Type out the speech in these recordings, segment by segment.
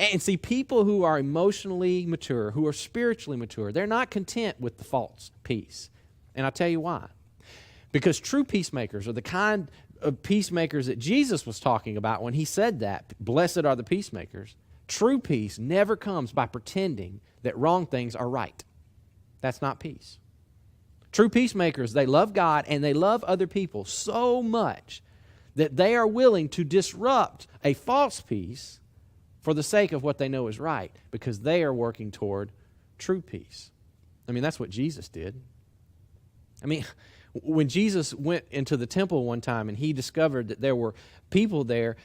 And see, people who are emotionally mature, who are spiritually mature, they're not content with the false peace. And I'll tell you why. Because true peacemakers are the kind of peacemakers that Jesus was talking about when he said that, blessed are the peacemakers. True peace never comes by pretending that wrong things are right. That's not peace. True peacemakers, they love God and they love other people so much that they are willing to disrupt a false peace for the sake of what they know is right, because they are working toward true peace. I mean, that's what Jesus did. I mean, when Jesus went into the temple one time and he discovered that there were people there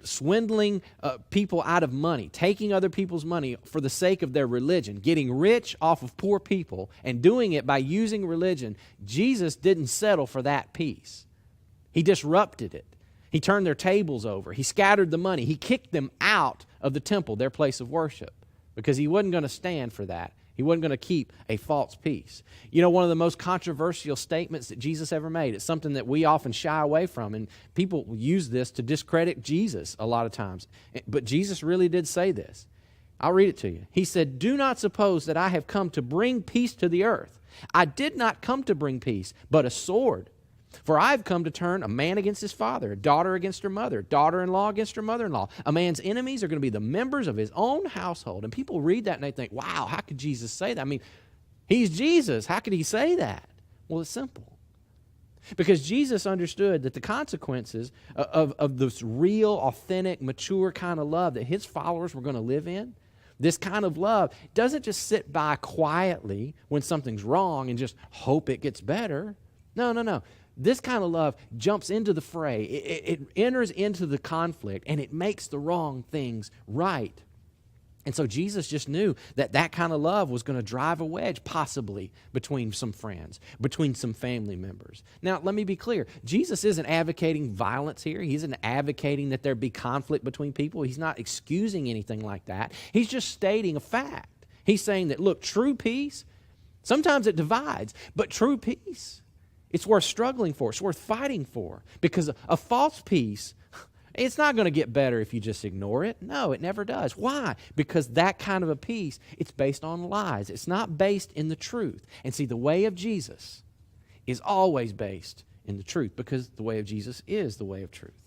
swindling people out of money, taking other people's money for the sake of their religion, getting rich off of poor people, and doing it by using religion, Jesus didn't settle for that peace. He disrupted it. He turned their tables over. He scattered the money. He kicked them out of the temple, their place of worship, because he wasn't going to stand for that. He wasn't going to keep a false peace. You know, one of the most controversial statements that Jesus ever made, it's something that we often shy away from, and people use this to discredit Jesus a lot of times. But Jesus really did say this. I'll read it to you. He said, "Do not suppose that I have come to bring peace to the earth. I did not come to bring peace, but a sword. For I have come to turn a man against his father, a daughter against her mother, daughter-in-law against her mother-in-law. A man's enemies are going to be the members of his own household." And people read that and they think, wow, how could Jesus say that? I mean, he's Jesus. How could he say that? Well, it's simple. Because Jesus understood that the consequences of this real, authentic, mature kind of love that his followers were going to live in, this kind of love doesn't just sit by quietly when something's wrong and just hope it gets better. No. This kind of love jumps into the fray. It enters into the conflict, and it makes the wrong things right. And so Jesus just knew that that kind of love was going to drive a wedge, possibly, between some friends, between some family members. Now, let me be clear. Jesus isn't advocating violence here. He isn't advocating that there be conflict between people. He's not excusing anything like that. He's just stating a fact. He's saying that, look, true peace, sometimes it divides, but true peace, it's worth struggling for. It's worth fighting for. Because a false peace, it's not going to get better if you just ignore it. No, it never does. Why? Because that kind of a peace, it's based on lies. It's not based in the truth. And see, the way of Jesus is always based in the truth, because the way of Jesus is the way of truth.